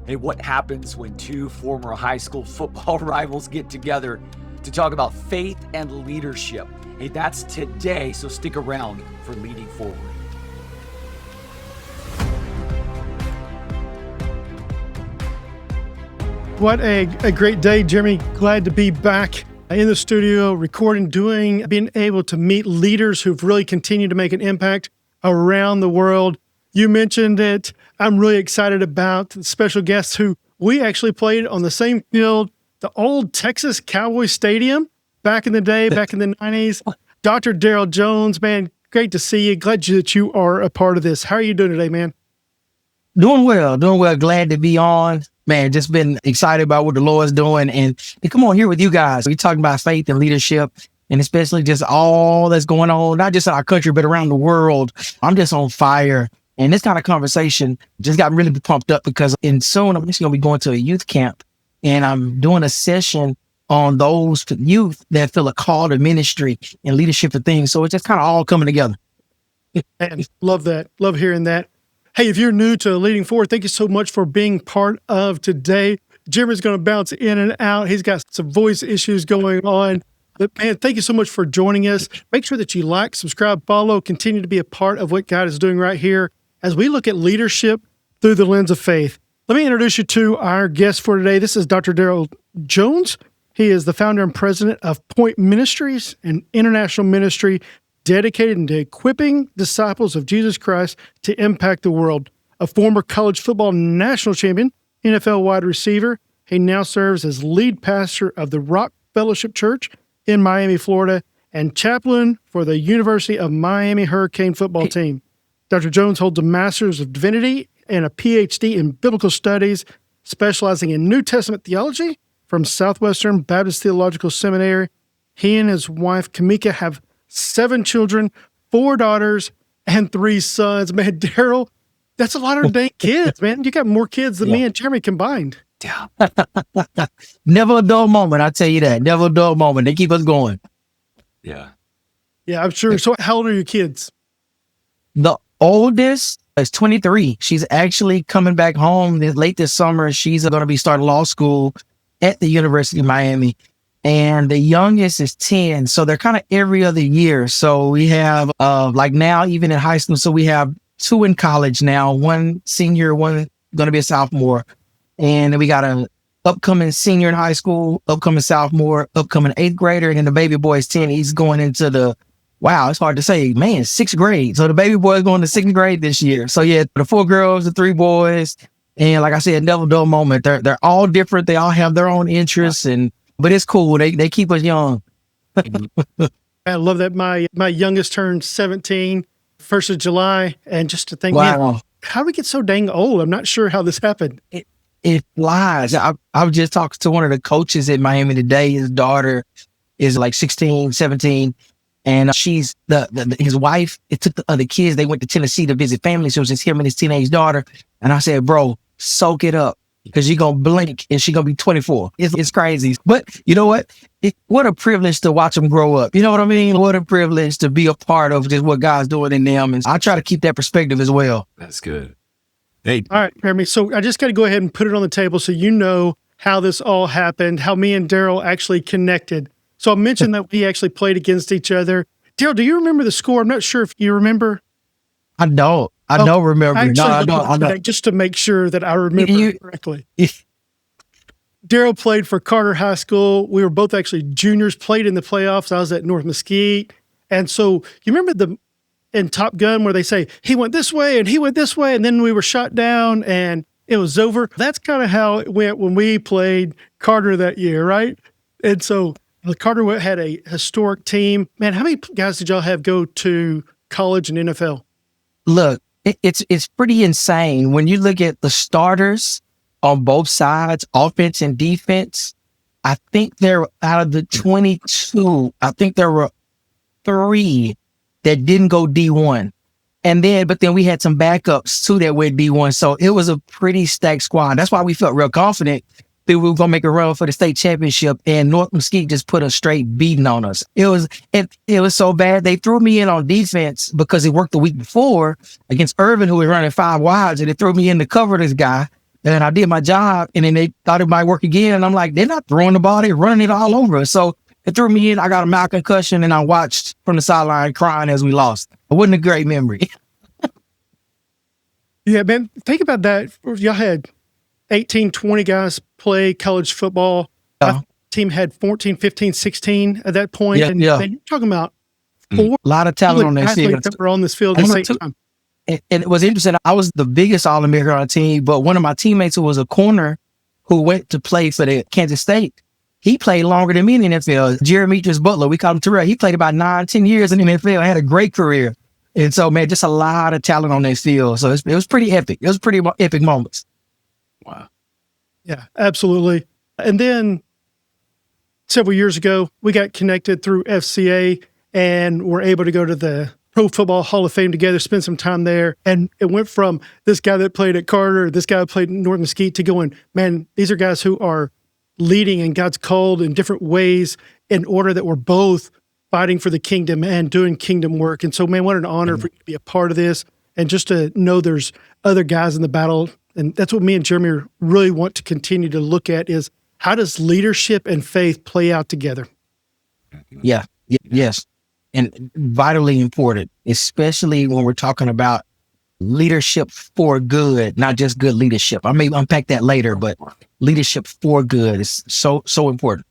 Hey, what happens when two former high school football rivals get together to talk about faith and leadership? Hey, that's today, so stick around for Leading Forward. What a great day, Jeremy. Glad to be back in the studio, recording, being able to meet leaders who've really continued to make an impact around the world. You mentioned it. I'm really excited about the special guests who we actually played on the same field, the old Texas Cowboy Stadium back in the day, back in the 90s. Dr. Daryl Jones, man, great to see you. Glad that you are a part of this. How are you doing today, man? Doing well. Glad to be on. Man, just been excited about what the Lord's doing. And come on here with you guys. We're talking about faith and leadership, and especially just all that's going on, not just in our country, but around the world. I'm just on fire. And this kind of conversation just got really pumped up because soon I'm just going to be going to a youth camp, and I'm doing a session on those youth that feel a call to ministry and leadership and things. So it's just kind of all coming together. Man, love that. Love hearing that. Hey, if you're new to Leading Forward, thank you so much for being part of today. Jeremy's going to bounce in and out. He's got some voice issues going on. But man, thank you so much for joining us. Make sure that you like, subscribe, follow, continue to be a part of what God is doing right here as we look at leadership through the lens of faith. Let me introduce you to our guest for today. This is Dr. Daryl Jones. He is the founder and president of Point Ministries, an international ministry dedicated to equipping disciples of Jesus Christ to impact the world. A former college football national champion, NFL wide receiver, he now serves as lead pastor of the Rock Fellowship Church in Miami, Florida, and chaplain for the University of Miami Hurricane football team. Dr. Jones holds a Master's of Divinity and a PhD in Biblical Studies, specializing in New Testament theology from Southwestern Baptist Theological Seminary. He and his wife, Kamika, have 7 children, 4 daughters, and 3 sons. Man, Daryl, that's a lot of dang kids, man. You got more kids than me and Jeremy combined. Yeah. Never a dull moment, I tell you that. Never a dull moment. They keep us going. Yeah. Yeah, I'm sure. So how old are your kids? The oldest is 23. She's actually coming back home late this summer. She's going to be starting law school at the University of Miami. And the youngest is 10. So they're kind of every other year. So we have, like now, even in high school, so we have 2 in college now, 1 senior, 1 going to be a sophomore. And then we got an upcoming senior in high school, upcoming sophomore, upcoming 8th grader. And then the baby boy is 10. He's going into it's hard to say, man, 6th grade. So the baby boy is going to 6th grade this year. So yeah, the 4 girls, the 3 boys. And like I said, never dull moment. They're all different. They all have their own interests, but it's cool. They keep us young. I love that. My youngest turned 17, 1st of July. And just to think, man, how do we get so dang old? I'm not sure how this happened. It flies. I was just talking to one of the coaches at Miami today. His daughter is like 16, 17. And she's his wife. It took the other kids. They went to Tennessee to visit family. So it was just him and his teenage daughter. And I said, bro, soak it up, because you're going to blink and she's going to be 24. It's crazy. But you know what? What a privilege to watch them grow up. You know what I mean? What a privilege to be a part of just what God's doing in them. And I try to keep that perspective as well. That's good. Hey. All right, Jeremy. So I just got to go ahead and put it on the table so you know how this all happened, how me and Daryl actually connected. So I mentioned that we actually played against each other. Daryl, do you remember the score? I'm not sure if you remember. I don't remember. I don't. Just to make sure that I remember correctly. Daryl played for Carter High School. We were both actually juniors, played in the playoffs. I was at North Mesquite. And so you remember in Top Gun where they say, he went this way and he went this way, and then we were shot down and it was over. That's kind of how it went when we played Carter that year, right? And so Carter had a historic team. Man, how many guys did y'all have go to college and NFL? Look, it's pretty insane. When you look at the starters on both sides, offense and defense, I think there out of the 22, I think there were 3 that didn't go D1. But then we had some backups too that went D1. So it was a pretty stacked squad. That's why we felt real confident that we were going to make a run for the state championship, and North Mesquite just put a straight beating on us. It was so bad. They threw me in on defense because it worked the week before against Irvin, who was running 5 wides, and they threw me in to cover this guy. And I did my job, and then they thought it might work again. And I'm like, they're not throwing the ball, they're running it all over us. So it threw me in. I got a mouth concussion, and I watched from the sideline crying as we lost. It wasn't a great memory. Yeah, man. Think about that. Y'all had 18, 20 guys play college football. My team had 14, 15, 16 at that point. And man, you're talking about four a lot of talent on that field. That were on this field at the same time. And it was interesting. I was the biggest All-American on the team, but one of my teammates who was a corner who went to play for the Kansas State, he played longer than me in the NFL. Jeremy Butler, we call him Terrell. He played about 9-10 years in the NFL, had a great career. And so, man, just a lot of talent on that field. So it was pretty epic. It was pretty epic moments. Wow. Yeah, absolutely. And then several years ago, we got connected through FCA and were able to go to the Pro Football Hall of Fame together, spend some time there. And it went from this guy that played at Carter, this guy that played at North Mesquite, to going, man, these are guys who are leading and God's called in different ways in order that we're both fighting for the kingdom and doing kingdom work. And so, man, what an honor for you to be a part of this and just to know there's other guys in the battle. And that's what me and Jeremy really want to continue to look at is how does leadership and faith play out together? Yeah. Yes. And vitally important, especially when we're talking about leadership for good, not just good leadership. I may unpack that later, but leadership for good is so important.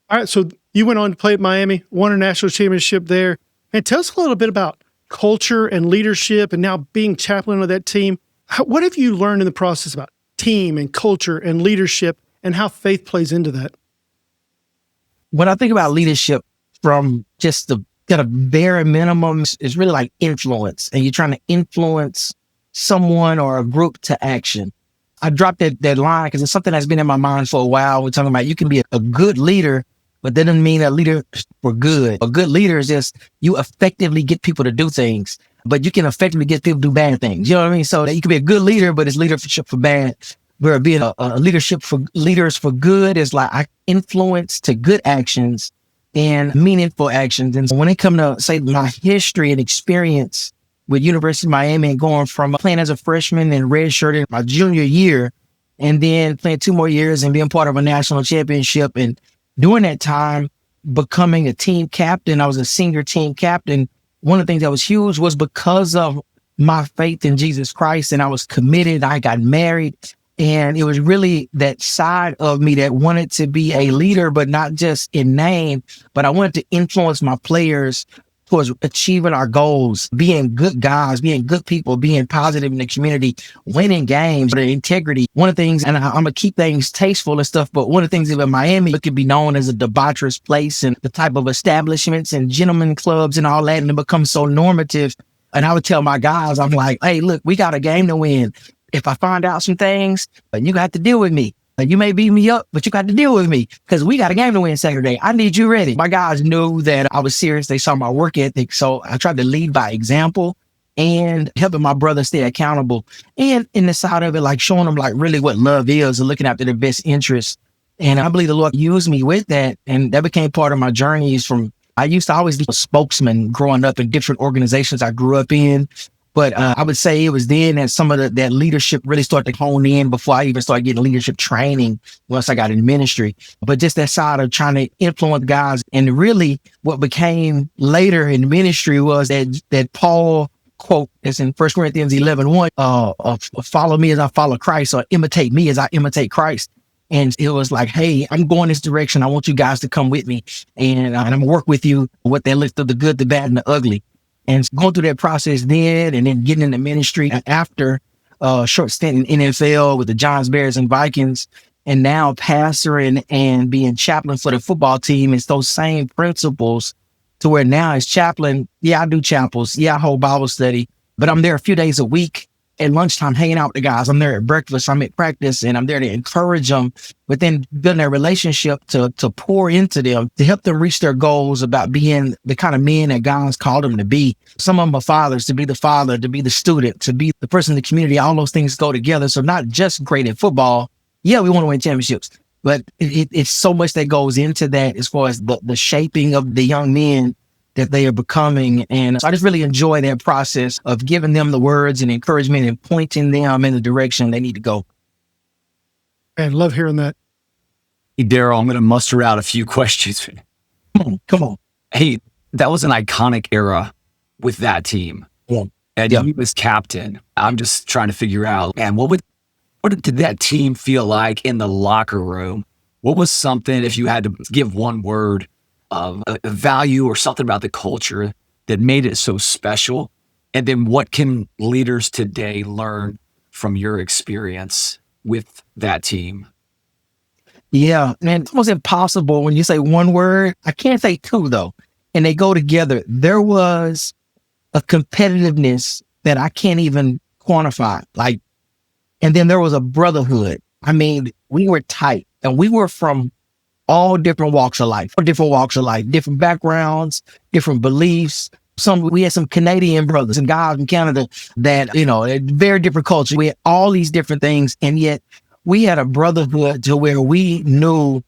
All right. So you went on to play at Miami, won a national championship there. And tell us a little bit about culture and leadership and now being chaplain of that team. What have you learned in the process about team and culture and leadership and how faith plays into that? When I think about leadership, from just the kind of bare minimum is really like influence, and you're trying to influence someone or a group to action. I dropped that line because it's something that's been in my mind for a while. We're talking about you can be a good leader, but that doesn't mean a leader for good. A good leader is just you effectively get people to do things, but you can effectively get people to do bad things. You know what I mean? So that you can be a good leader, but it's leadership for bad. Where being a leadership for leaders for good is like I influence to good actions and meaningful actions. And when it comes to, say, my history and experience with University of Miami and going from playing as a freshman and redshirting my junior year and then playing 2 more years and being part of a national championship. And during that time, becoming a team captain, I was a senior team captain. One of the things that was huge was because of my faith in Jesus Christ, and I was committed. I got married. And it was really that side of me that wanted to be a leader, but not just in name, but I wanted to influence my players towards achieving our goals, being good guys, being good people, being positive in the community, winning games, the integrity. One of the things, and I'm going to keep things tasteful and stuff, but one of the things about Miami, it could be known as a debaucherous place and the type of establishments and gentlemen clubs and all that, and it becomes so normative. And I would tell my guys, I'm like, hey, look, we got a game to win. If I find out some things, you got to deal with me. You may beat me up, but you got to deal with me because we got a game to win Saturday. I need you ready. My guys knew that I was serious. They saw my work ethic. So I tried to lead by example and helping my brother stay accountable. And in the side of it, like showing them like really what love is and looking after their best interests. And I believe the Lord used me with that. And that became part of my journeys from, I used to always be a spokesman growing up in different organizations I grew up in. But I would say it was then that some of that leadership really started to hone in before I even started getting leadership training once I got in ministry. But just that side of trying to influence guys. And really what became later in ministry was that Paul quote that's in 1 Corinthians 11:1, follow me as I follow Christ, or imitate me as I imitate Christ. And it was like, hey, I'm going this direction. I want you guys to come with me. And I'm going to work with you with that list of the good, the bad, and the ugly. And going through that process then, and then getting into ministry after a short stint in NFL with the Giants, Bears, and Vikings, and now pastoring and being chaplain for the football team. It's those same principles to where now as chaplain, yeah, I do chapels. Yeah, I hold Bible study, but I'm there a few days a week at lunchtime hanging out with the guys. I'm there at breakfast, I'm at practice, and I'm there to encourage them, but then building a relationship to pour into them, to help them reach their goals about being the kind of men that God's called them to be. Some of them are fathers, to be the father, to be the student, to be the person in the community. All those things go together. So not just great at football. Yeah, we want to win championships, but it's so much that goes into that as far as the shaping of the young men that they are becoming. And so I just really enjoy that process of giving them the words and encouragement and pointing them in the direction they need to go. Man, love hearing that. Hey, Daryl, I'm going to muster out a few questions. Come on. Hey, that was an iconic era with that team. Yeah. And Yeah. you was captain. I'm just trying to figure out, man, what did that team feel like in the locker room? What was something, if you had to give one word of a value or something about the culture that made it so special? And then what can leaders today learn from your experience with that team? Yeah, man, it's almost impossible when you say one word. I can't say two though, and they go together. There was a competitiveness that I can't even quantify. Like, and then there was a brotherhood. I mean, we were tight, and we were from all different walks of life, different backgrounds, different beliefs. We had some Canadian brothers and guys in Canada that, very different culture. We had all these different things, and yet we had a brotherhood to where we knew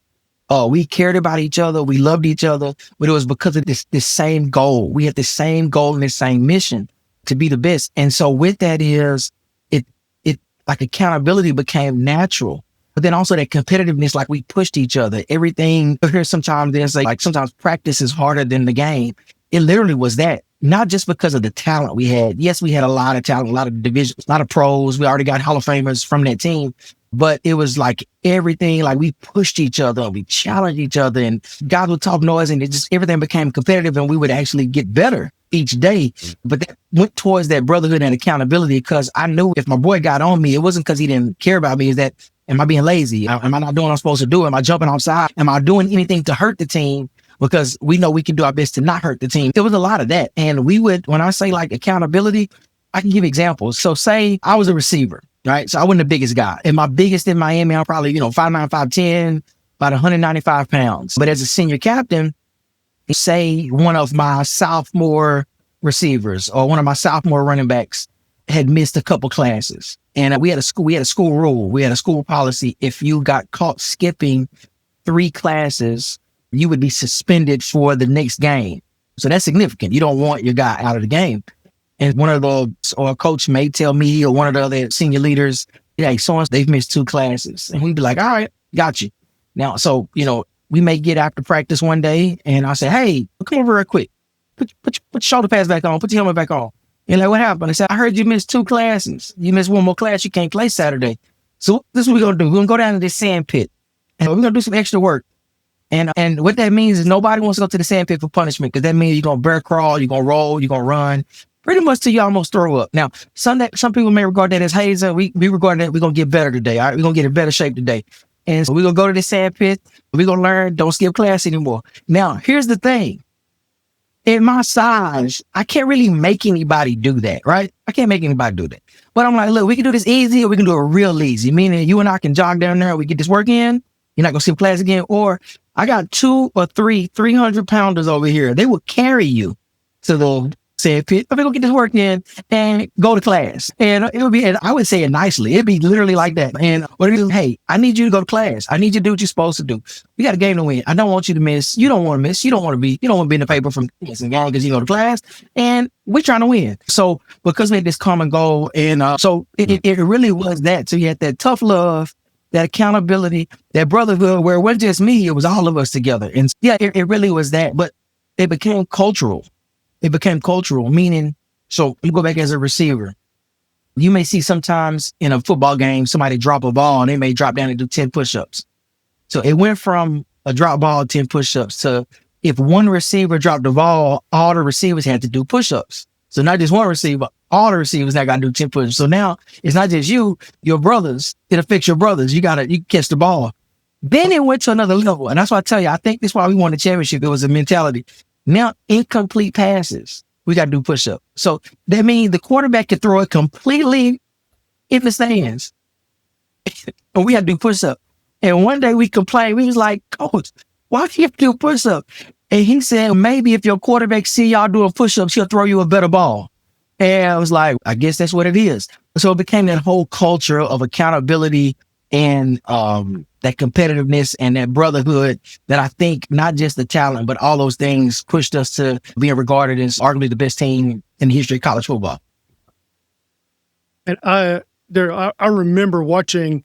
we cared about each other. We loved each other, but it was because of this same goal. We had the same goal and the same mission to be the best. And so with that is it like accountability became natural, but then also that competitiveness, like we pushed each other. Everything here sometimes there's like sometimes practice is harder than the game. It literally was that, not just because of the talent we had. Yes, we had a lot of talent, a lot of divisions, a lot of pros. We already got Hall of Famers from that team. But it was like everything, like we pushed each other, we challenged each other, and guys would talk noise, and everything became competitive, and we would actually get better each day. But that went towards that brotherhood and accountability, because I knew if my boy got on me, it wasn't because he didn't care about me. Is that, am I being lazy? Am I not doing what I'm supposed to do? Am I jumping offside? Am I doing anything to hurt the team? Because we know we can do our best to not hurt the team. There was a lot of that. And when I say like accountability, I can give examples. So say I was a receiver. Right. So I wasn't the biggest guy. And my biggest in Miami, I'm probably, 5'9", 5'10", about 195 pounds. But as a senior captain, say one of my sophomore receivers or one of my sophomore running backs had missed a couple classes. And we had a school rule. We had a school policy. If you got caught skipping 3 classes, you would be suspended for the next game. So that's significant. You don't want your guy out of the game. And one of or a coach may tell me, or one of the other senior leaders, hey, so they've missed 2 classes. And we'd be like, all right, got you. Now, so, we may get after practice one day and I say, hey, come over real quick. Put your shoulder pads back on. Put your helmet back on. And like, what happened? I said, I heard you missed 2 classes. You missed one more class. You can't play Saturday. So this is what we're going to do. We're going to go down to this sand pit and we're going to do some extra work. And what that means is nobody wants to go to the sand pit for punishment, because that means you're going to bear crawl, you're going to roll, you're going to run. Pretty much till you almost throw up. Now, some people may regard that as hazer. We regard that we're going to get better today. All right, we're going to get in better shape today. And so we're going to go to the sand pit. We're going to learn, don't skip class anymore. Now, here's the thing. In my size, I can't really make anybody do that, right? I can't make anybody do that. But I'm like, look, we can do this easy, or we can do it real easy. Meaning you and I can jog down there, we get this work in. You're not going to skip class again. Or I got 2 or 3 300-pounders over here. They will carry you to the sand pit. I'm gonna get this work in and go to class. And it would be, and I would say it nicely. It'd be literally like that. And what it is, hey, I need you to go to class. I need you to do what you're supposed to do. We got a game to win. I don't want you to miss. You don't want to miss. You don't want to be in the paper from missing game because you go to class. And we're trying to win. So because we had this common goal, and so it really was that. So you had that tough love, that accountability, that brotherhood, where it wasn't just me, it was all of us together. And yeah, it really was that. But it became cultural. Meaning, so you go back as a receiver. You may see sometimes in a football game, somebody drop a ball and they may drop down and do 10 push-ups. So it went from a drop ball, 10 push-ups, to if one receiver dropped the ball, all the receivers had to do push-ups. So not just one receiver, all the receivers now got to do 10 push-ups. So now it's not just you, your brothers. It affects your brothers. You catch the ball. Then it went to another level. And that's why I tell you, I think that's why we won the championship. It was a mentality. Now, incomplete passes, we got to do push-up. So that means the quarterback can throw it completely in the stands. And we had to do push-up. And one day we complained. We was like, Coach, why do you have to do push-up? And he said, maybe if your quarterback see y'all doing push-ups, he'll throw you a better ball. And I was like, I guess that's what it is. So it became that whole culture of accountability and that competitiveness and that brotherhood that I think not just the talent, but all those things pushed us to being regarded as arguably the best team in the history of college football. And I remember watching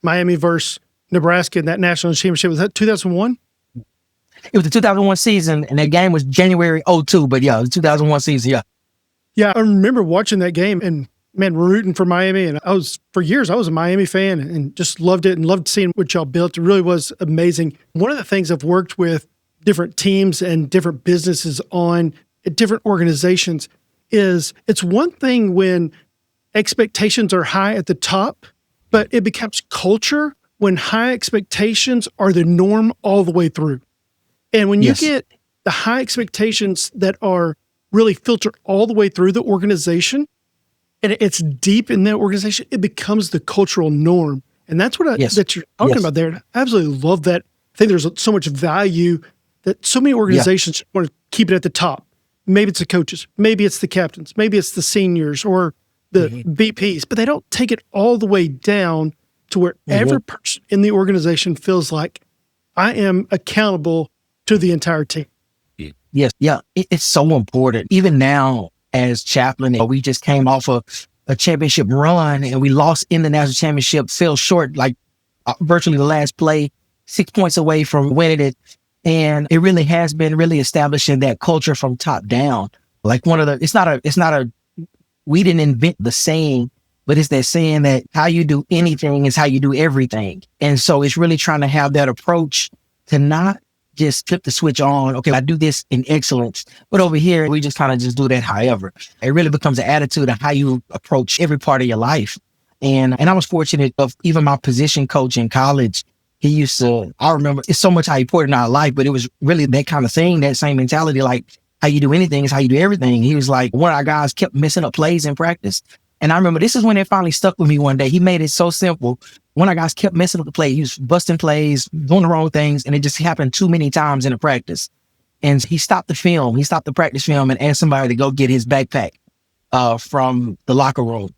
Miami versus Nebraska in that national championship. Was that 2001? It was the 2001 season, and that game was January 2002. But yeah, it was 2001 season. Yeah. Yeah, I remember watching that game and, man, rooting for Miami. And for years, I was a Miami fan and just loved it and loved seeing what y'all built. It really was amazing. One of the things I've worked with different teams and different businesses on at different organizations is it's one thing when expectations are high at the top, but it becomes culture when high expectations are the norm all the way through. And when you get the high expectations that are really filtered all the way through the organization, and it's deep in that organization, it becomes the cultural norm. And that's what that you're talking about there. I absolutely love that. I think there's so much value that so many organizations want to keep it at the top. Maybe it's the coaches, maybe it's the captains, maybe it's the seniors or the VPs, but they don't take it all the way down to where every person in the organization feels like I am accountable to the entire team. Yes. Yeah. It's so important. Even now as chaplain, we just came off a championship run and we lost in the national championship, fell short, like virtually the last play, 6 points away from winning it. And it really has been really establishing that culture from top down. Like we didn't invent the saying, but it's that saying that how you do anything is how you do everything. And so it's really trying to have that approach to not just flip the switch on. Okay, I do this in excellence, but over here, we just kind of just do that. However, it really becomes an attitude of how you approach every part of your life. And I was fortunate of even my position coach in college. He used to, I remember it's so much how he poured in our life, but it was really that kind of thing, that same mentality, like how you do anything is how you do everything. He was like, one of our guys kept messing up plays in practice. And I remember this is when it finally stuck with me one day. He made it so simple. One of our guys kept messing up the play. He was busting plays, doing the wrong things. And it just happened too many times in a practice. And he stopped the film. He stopped the practice film and asked somebody to go get his backpack from the locker room.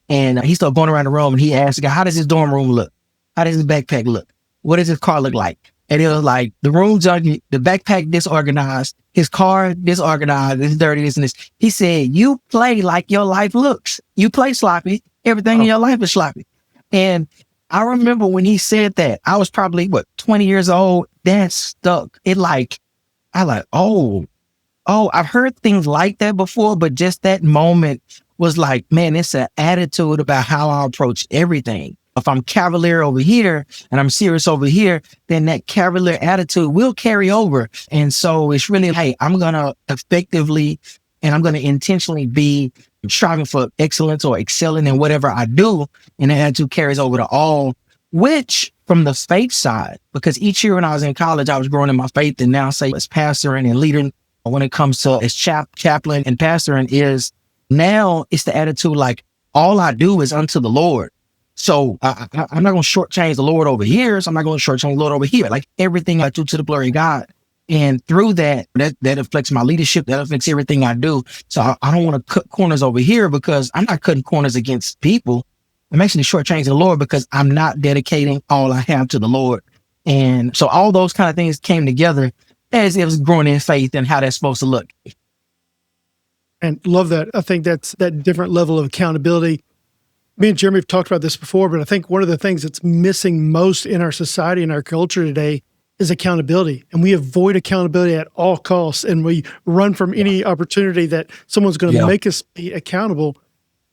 And he started going around the room and he asked the guy, how does his dorm room look? How does his backpack look? What does his car look like? And it was like, the room's ugly, the backpack disorganized, his car disorganized, it's dirty, this and this. He said, you play like your life looks. You play sloppy. Everything in your life is sloppy. And I remember when he said that, I was probably, 20 years old. That stuck. I've heard things like that before, but just that moment was like, man, it's an attitude about how I approach everything. If I'm cavalier over here and I'm serious over here, then that cavalier attitude will carry over. And so it's really, hey, I'm going to effectively and I'm going to intentionally be striving for excellence or excelling in whatever I do. And that attitude carries over to all, which from the faith side, because each year when I was in college, I was growing in my faith, and now say as pastoring and leading when it comes to as chaplain and pastoring is now it's the attitude like all I do is unto the Lord. So I'm not going to shortchange the Lord over here. So I'm not going to shortchange the Lord over here. Like everything I do to the glory of God. And through that affects my leadership. That affects everything I do. So I don't want to cut corners over here because I'm not cutting corners against people. I'm actually shortchanging the Lord because I'm not dedicating all I have to the Lord. And so all those kind of things came together as it was growing in faith and how that's supposed to look. And love that. I think that's that different level of accountability. Me and Jeremy have talked about this before, but I think one of the things that's missing most in our society and our culture today is accountability. And we avoid accountability at all costs. And we run from any opportunity that someone's going to make us be accountable.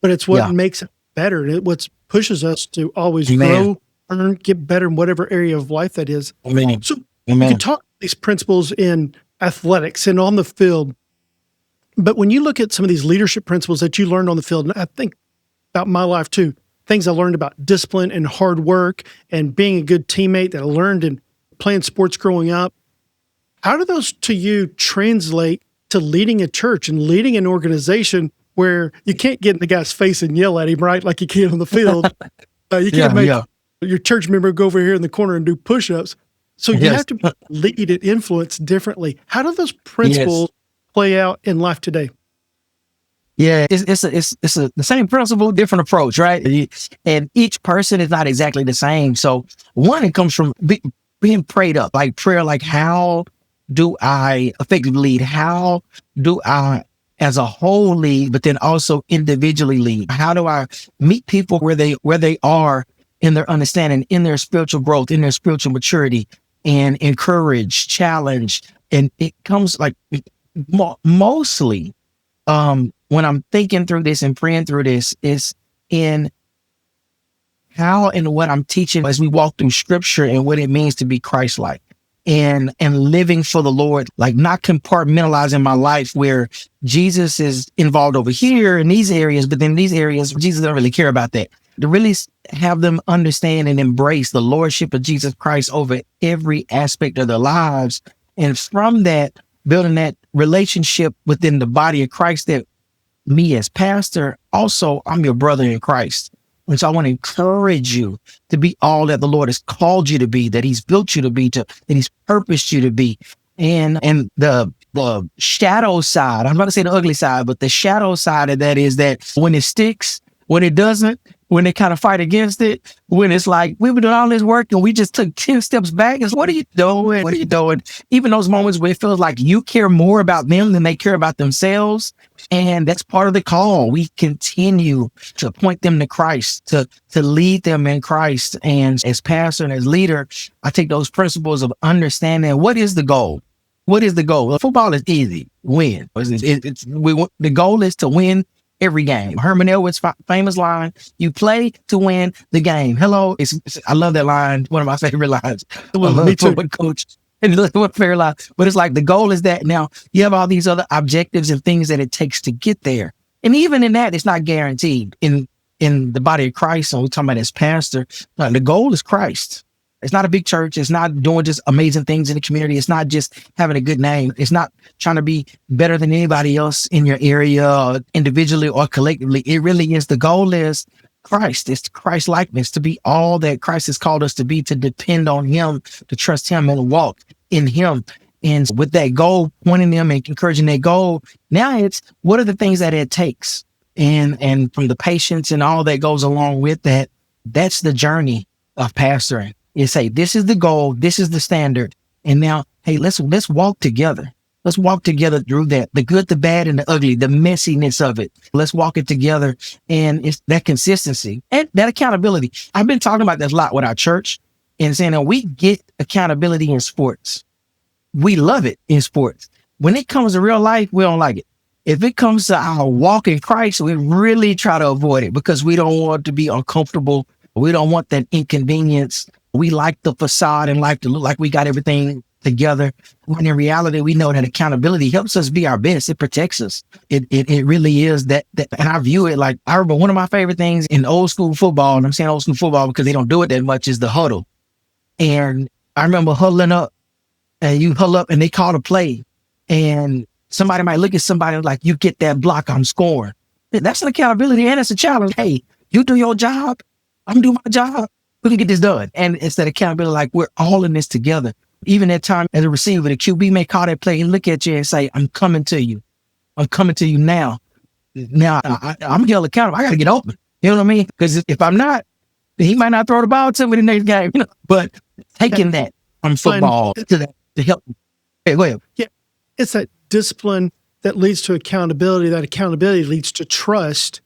But it's what makes it better. It's what pushes us to always grow, learn, get better in whatever area of life that is. Amen. So you can talk these principles in athletics and on the field. But when you look at some of these leadership principles that you learned on the field, and I think about my life too, things I learned about discipline and hard work and being a good teammate that I learned in playing sports growing up. How do those to you translate to leading a church and leading an organization where you can't get in the guy's face and yell at him, right? Like you can on the field. You can't make your church member go over here in the corner and do push-ups. So you have to lead and influence differently. How do those principles play out in life today? Yeah, it's the same principle, different approach, right? And each person is not exactly the same. So one, it comes from being prayed up, like prayer, like how do I effectively lead? How do I, as a whole, lead, but then also individually lead? How do I meet people where they are in their understanding, in their spiritual growth, in their spiritual maturity, and encourage, challenge, and it comes like mostly when I'm thinking through this and praying through this is in how and what I'm teaching as we walk through scripture and what it means to be Christ-like and living for the Lord, like not compartmentalizing my life where Jesus is involved over here in these areas, but then these areas, Jesus don't really care about that. To really have them understand and embrace the lordship of Jesus Christ over every aspect of their lives. And from that, building that relationship within the body of Christ that me as pastor, also I'm your brother in Christ. And so I want to encourage you to be all that the Lord has called you to be, that he's built you to be, that he's purposed you to be. And the shadow side, I'm not gonna say the ugly side, but the shadow side of that is that when it sticks, when it doesn't, when they kind of fight against it, when it's like, we've been doing all this work and we just took 10 steps back. It's what are you doing? What are you doing? Even those moments where it feels like you care more about them than they care about themselves. And that's part of the call. We continue to point them to Christ, to lead them in Christ. And as pastor and as leader, I take those principles of understanding what is the goal? What is the goal? Well, football is easy. Win. The goal is to win every game. Herman Elwood's famous line, you play to win the game. Hello. I love that line. One of my favorite lines. Me too. Coach. And look what fair line. But it's like the goal is that now you have all these other objectives and things that it takes to get there. And even in that, it's not guaranteed. In the body of Christ, and we're talking about as pastor, the goal is Christ. It's not a big church. It's not doing just amazing things in the community. It's not just having a good name. It's not trying to be better than anybody else in your area, or individually or collectively. It really is. The goal is Christ. It's Christ likeness, to be all that Christ has called us to be, to depend on him, to trust him and walk in him. And with that goal, pointing them and encouraging that goal, now it's what are the things that it takes? And from the patience and all that goes along with that, that's the journey of pastoring. You say, this is the goal, this is the standard. And now, hey, let's walk together. Let's walk together through that, the good, the bad, and the ugly, the messiness of it. Let's walk it together. And it's that consistency and that accountability. I've been talking about this a lot with our church and saying that we get accountability in sports. We love it in sports. When it comes to real life, we don't like it. If it comes to our walk in Christ, we really try to avoid it because we don't want to be uncomfortable. We don't want that inconvenience. We like the facade and like to look like we got everything together. When in reality, we know that accountability helps us be our best. It protects us. It really is that. And I view it like, I remember one of my favorite things in old school football, and I'm saying old school football because they don't do it that much, is the huddle. And I remember huddling up, and you huddle up and they call a play, and somebody might look at somebody like, you get that block, I'm scoring. That's an accountability and it's a challenge. Hey, you do your job, I'm doing my job. We can get this done. And it's that accountability, like we're all in this together. Even at time as a receiver, the QB may call that play and look at you and say, I'm coming to you. I'm coming to you now. Now I'm held accountable. I got to get open. You know what I mean? Because if I'm not, he might not throw the ball to me the next game. You know? But taking that from football to help. Hey, go ahead. Yeah. It's that discipline that leads to accountability. That accountability leads to trust.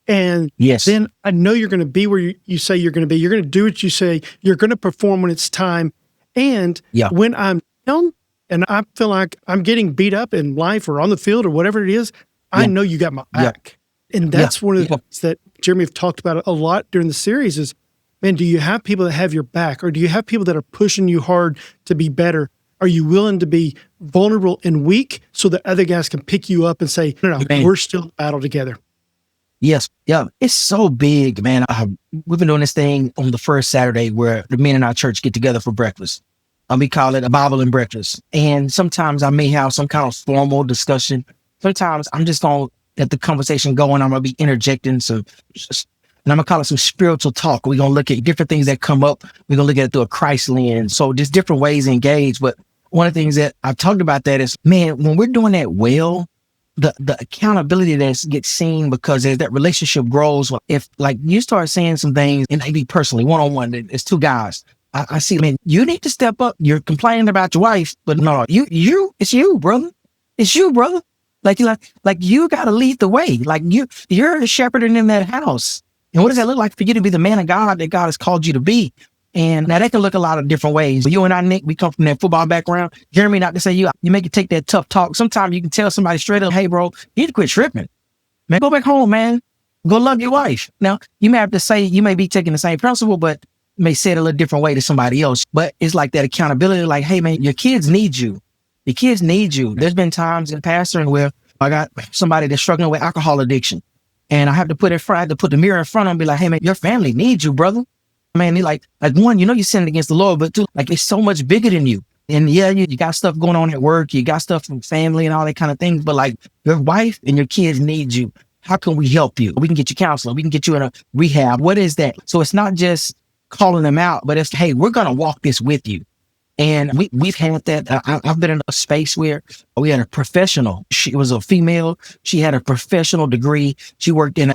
And yes, then I know you're going to be where you say you're going to be. You're going to do what you say. You're going to perform when it's time. And when I'm down and I feel like I'm getting beat up in life or on the field or whatever it is, I know you got my back. And that's one of the things that Jeremy have talked about a lot during the series is, man, do you have people that have your back, or do you have people that are pushing you hard to be better? Are you willing to be vulnerable and weak so that other guys can pick you up and say, no, we're still in battle together? Yes. Yeah. It's so big, man. We've been doing this thing on the first Saturday where the men in our church get together for breakfast. We call it a Bible and breakfast. And sometimes I may have some kind of formal discussion. Sometimes I'm just going to let the conversation go and I'm going to be interjecting some, and I'm going to call it some spiritual talk. We're going to look at different things that come up. We're going to look at it through a Christ lens. So there's different ways to engage. But one of the things that I've talked about that is, man, when we're doing that well, the accountability that gets seen, because as that relationship grows, if like you start saying some things, and maybe personally, one-on-one, it's two guys. I see, man, you need to step up. You're complaining about your wife, but no, it's you, brother. It's you, brother. Like you got to lead the way. Like you're a shepherd in that house. And what does that look like for you to be the man of God that God has called you to be? And now that can look a lot of different ways. But you and I, Nick, we come from that football background. Jeremy, not to say you make it take that tough talk. Sometimes you can tell somebody straight up, hey, bro, you need to quit tripping. Man, go back home, man. Go love your wife. Now, you may have to say, you may be taking the same principle, but may say it a little different way to somebody else. But it's like that accountability, like, hey, man, your kids need you. Your kids need you. There's been times in pastoring where I got somebody that's struggling with alcohol addiction. And I have to put the mirror in front of them and be like, hey, man, your family needs you, brother. Man, they like one, you're sinning against the Lord, but two, like it's so much bigger than you. And yeah, you got stuff going on at work, you got stuff from family and all that kind of things, but like your wife and your kids need you. How can we help you? We can get you counseling. We can get you in a rehab. What is that? So it's not just calling them out, but it's, hey, we're going to walk this with you. And we've had that. I've been in a space where we had a professional. She was a female. She had a professional degree. She worked in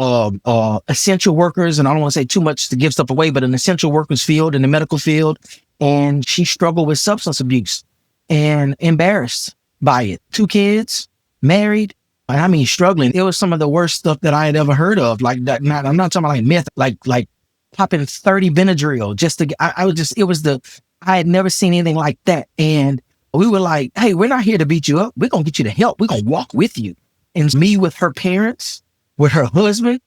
essential workers, and I don't want to say too much to give stuff away, but an essential workers field, in the medical field. And she struggled with substance abuse and embarrassed by it. 2 kids, married. And I mean, struggling. It was some of the worst stuff that I had ever heard of. Like that. I'm not talking about like meth, like popping 30 Benadryl just to. I had never seen anything like that. And we were like, hey, we're not here to beat you up. We're going to get you the help. We're going to walk with you. And me with her parents, with her husband,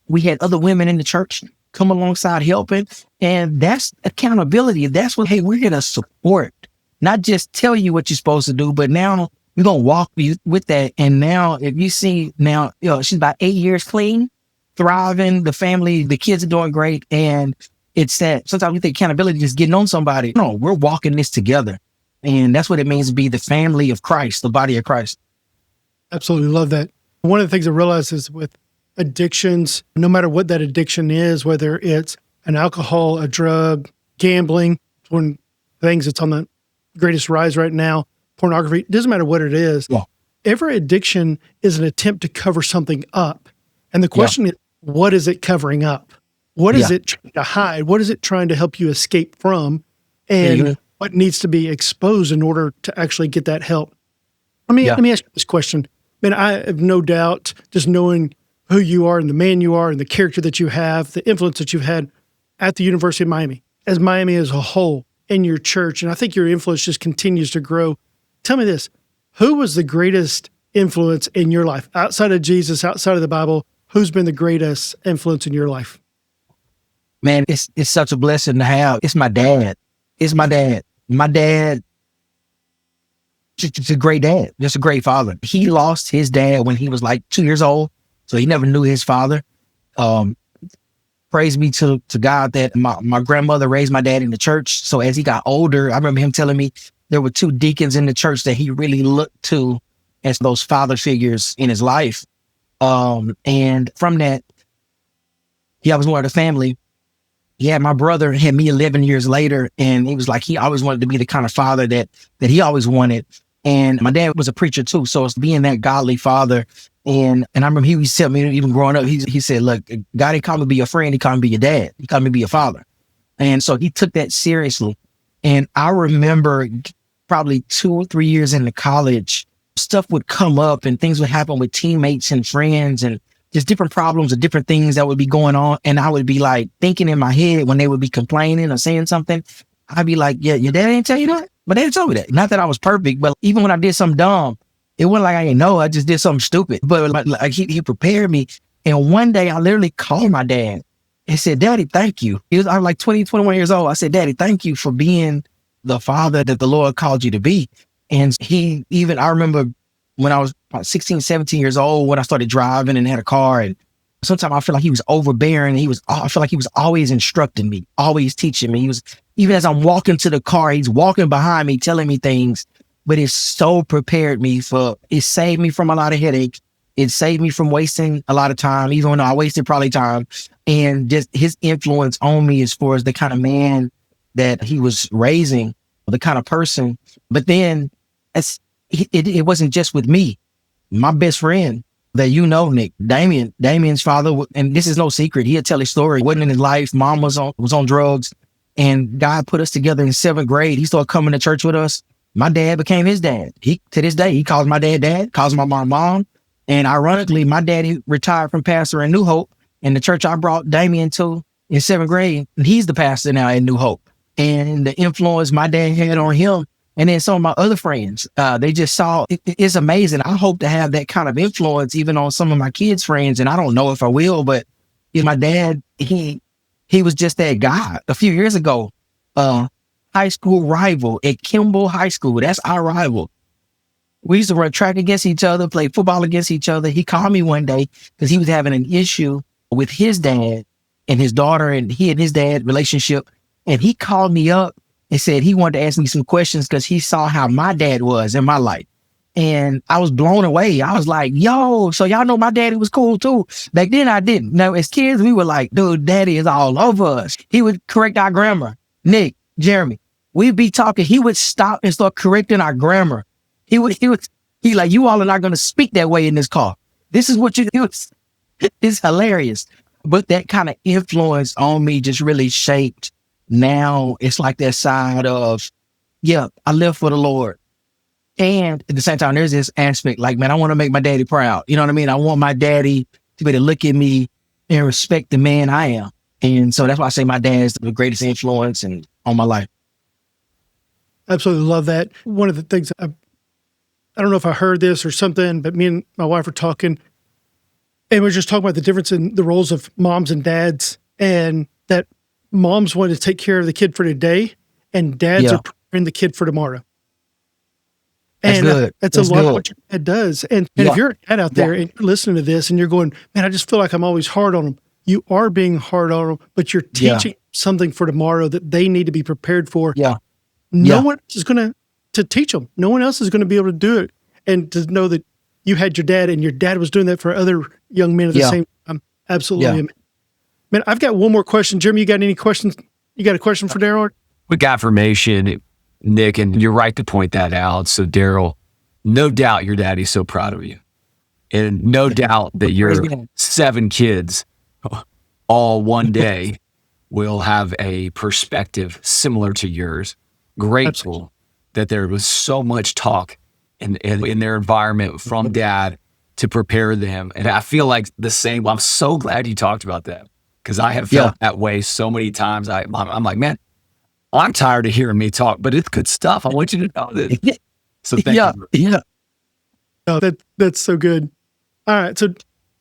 we had other women in the church come alongside helping. And that's accountability. That's what, hey, we're here to support, not just tell you what you're supposed to do, but now we're going to walk you with that. And now if you see now, she's about 8 years clean, thriving, the family, the kids are doing great. And it's that sometimes we think accountability is getting on somebody. No, we're walking this together. And that's what it means to be the family of Christ, the body of Christ. Absolutely love that. One of the things I realize is with addictions, no matter what that addiction is, whether it's an alcohol, a drug, gambling, one things that's on the greatest rise right now, pornography, it doesn't matter what it is. Yeah. Every addiction is an attempt to cover something up. And the question is, what is it covering up? What is it trying to hide? What is it trying to help you escape from? And what needs to be exposed in order to actually get that help? Let me ask you this question. Man, I have no doubt, just knowing who you are and the man you are and the character that you have, the influence that you've had at the University of Miami, as Miami as a whole, in your church, and I think your influence just continues to grow. Tell me this, who was the greatest influence in your life? Outside of Jesus, outside of the Bible, who's been the greatest influence in your life? Man, it's such a blessing to have. It's my dad. My dad, just a great dad, just a great father. He lost his dad when he was like 2 years old, so he never knew his father. Praise be to God that my grandmother raised my dad in the church. So as he got older, I remember him telling me there were 2 deacons in the church that he really looked to as those father figures in his life. And from that, I was one of the family. He had my brother, had me 11 years later, and he was like, he always wanted to be the kind of father that he always wanted. And my dad was a preacher too, so it's being that godly father. And I remember he used to tell me, even growing up, he said, look, God didn't call me to be your friend, he called me to be your dad. He called me to be your father. And so he took that seriously. And I remember probably 2 or 3 years into college, stuff would come up and things would happen with teammates and friends and just different problems or different things that would be going on. And I would be like thinking in my head when they would be complaining or saying something, I'd be like, yeah, your dad ain't tell you that? But they told me that. Not that I was perfect, but even when I did something dumb, it wasn't like I didn't know. I just did something stupid. But like he prepared me. And one day I literally called my dad and said, Daddy, thank you. I was like 20, 21 years old. I said, Daddy, thank you for being the father that the Lord called you to be. And I remember when I was about 16, 17 years old, when I started driving and had a car, and sometimes I feel like he was overbearing. I feel like he was always instructing me, always teaching me. He was, even as I'm walking to the car, he's walking behind me, telling me things, but it so prepared me it saved me from a lot of headaches. It saved me from wasting a lot of time, even though I wasted probably time. And just his influence on me as far as the kind of man that he was raising, the kind of person. But then it wasn't just with me. My best friend that Nick, Damien's father, and this is no secret, he'll tell his story. It wasn't in his life. Mom was on drugs, and God put us together in 7th grade. He started coming to church with us. My dad became his dad. To this day, he calls my dad, calls my mom. And ironically, my daddy retired from pastor in New Hope, and the church I brought Damien to in 7th grade, and he's the pastor now at New Hope. And the influence my dad had on him, and then some of my other friends, they just saw it's amazing. I hope to have that kind of influence even on some of my kids' friends, and I don't know if I will, but my dad, he was just that guy. A few years ago, high school rival at Kimball High School. That's our rival. We used to run track against each other, play football against each other. He called me one day because he was having an issue with his dad and his daughter, and he and his dad relationship. And he called me up and said he wanted to ask me some questions because he saw how my dad was in my life. And I was blown away. I was like, yo, so y'all know my daddy was cool too. Back then I didn't. Now, as kids, we were like, dude, daddy is all over us. He would correct our grammar. Nick, Jeremy, we'd be talking. He would stop and start correcting our grammar. He like, you all are not going to speak that way in this car. This is what you do. It's hilarious. But that kind of influence on me just really shaped. Now it's like that side of, yeah, I live for the Lord. And at the same time, there's this aspect like, man, I want to make my daddy proud. You know what I mean? I want my daddy to be able to look at me and respect the man I am. And so that's why I say my dad's the greatest influence on my life. Absolutely love that. One of the things I don't know if I heard this or something, but me and my wife were talking, and we were just talking about the difference in the roles of moms and dads, and that moms want to take care of the kid for today, and dads are preparing the kid for tomorrow. And that's a lot of what your dad does. And if you're a dad out there and you're listening to this and you're going, man, I just feel like I'm always hard on them. You are being hard on them, but you're teaching something for tomorrow that they need to be prepared for. No one else is going to teach them. No one else is going to be able to do it. And to know that you had your dad and your dad was doing that for other young men at the same time. Absolutely. Man, I've got one more question. Jeremy, you got any questions? You got a question for Daryl? Quick affirmation, Nick, and you're right to point that out. So Daryl, no doubt your daddy's so proud of you. And no doubt that your 7 kids all one day will have a perspective similar to yours. Grateful that there was so much talk in their environment from dad to prepare them. And I feel like the same. I'm so glad you talked about that because I have felt that way so many times. I'm like, man, I'm tired of hearing me talk, but it's good stuff. I want you to know that. So thank you. Yeah. Oh, that's so good. All right. So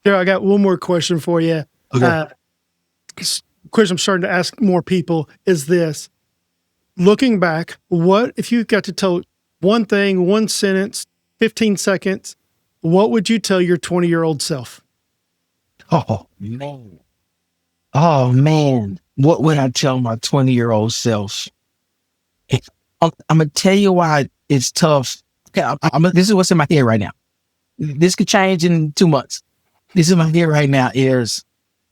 Daryl, I got one more question for you. Okay. Question I'm starting to ask more people is this. Looking back, what if you got to tell one thing, one sentence, 15 seconds, what would you tell your 20-year-old self? Oh, man. What would I tell my 20-year-old self? I'm going to tell you why it's tough. Okay, this is what's in my head right now. This could change in 2 months. This is my head right now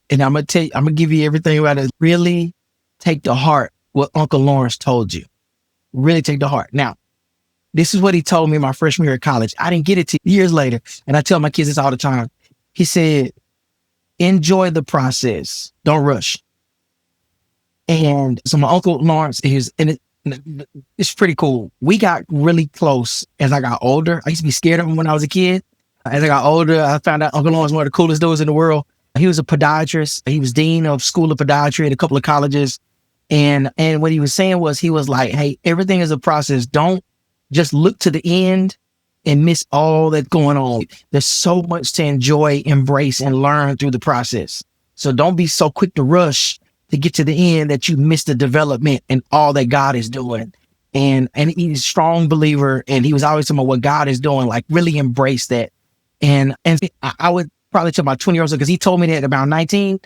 and I'm going to give you everything about it. Really take to heart what Uncle Lawrence told you. Really take to heart. Now, this is what he told me my freshman year of college. I didn't get it till years later. And I tell my kids this all the time. He said, enjoy the process. Don't rush. And so my Uncle Lawrence it's pretty cool. We got really close as I got older. I used to be scared of him when I was a kid. As I got older, I found out Uncle Lawrence was one of the coolest dudes in the world. He was a podiatrist. He was dean of School of Podiatry at a couple of colleges. And what he was saying was, he was like, hey, everything is a process. Don't just look to the end and miss all that's going on. There's so much to enjoy, embrace, and learn through the process. So don't be so quick to rush to get to the end that you miss the development and all that God is doing. And he's a strong believer, and he was always talking about what God is doing, like really embrace that. And I would probably tell my 20-year-old, because he told me that at about 19.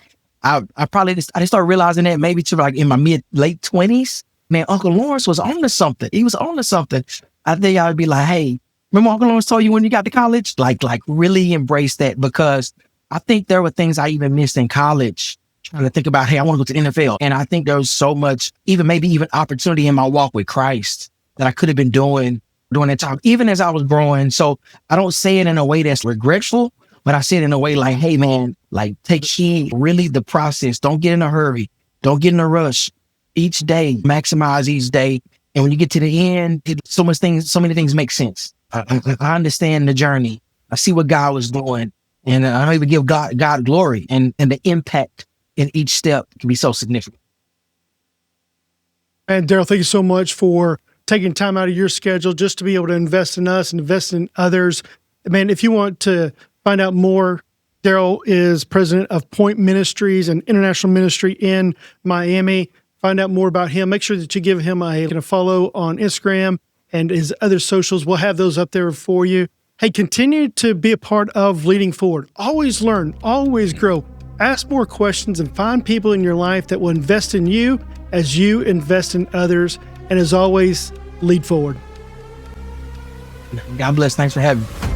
I just started realizing that maybe to like in my late 20s, man, Uncle Lawrence was on to something. He was on to something. I think I would be like, hey, remember Uncle Lawrence told you when you got to college? Like really embrace that, because I think there were things I even missed in college, trying to think about, hey, I want to go to the NFL. And I think there was so much, maybe even opportunity in my walk with Christ that I could have been doing during that time, even as I was growing. So I don't say it in a way that's regretful, but I say it in a way like, hey man, like take heed, really the process. Don't get in a hurry. Don't get in a rush. Each day, maximize each day. And when you get to the end, so many things make sense. I understand the journey. I see what God was doing. And I don't even give God glory. And the impact in each step can be so significant. And Daryl, thank you so much for taking time out of your schedule just to be able to invest in us and invest in others. Man, if you want to find out more, Daryl is president of Point Ministries, an international ministry in Miami. Find out more about him. Make sure that you give him a follow on Instagram and his other socials. We'll have those up there for you. Hey, continue to be a part of Leading Forward. Always learn, always grow. Ask more questions and find people in your life that will invest in you as you invest in others. And as always, lead forward. God bless. Thanks for having me.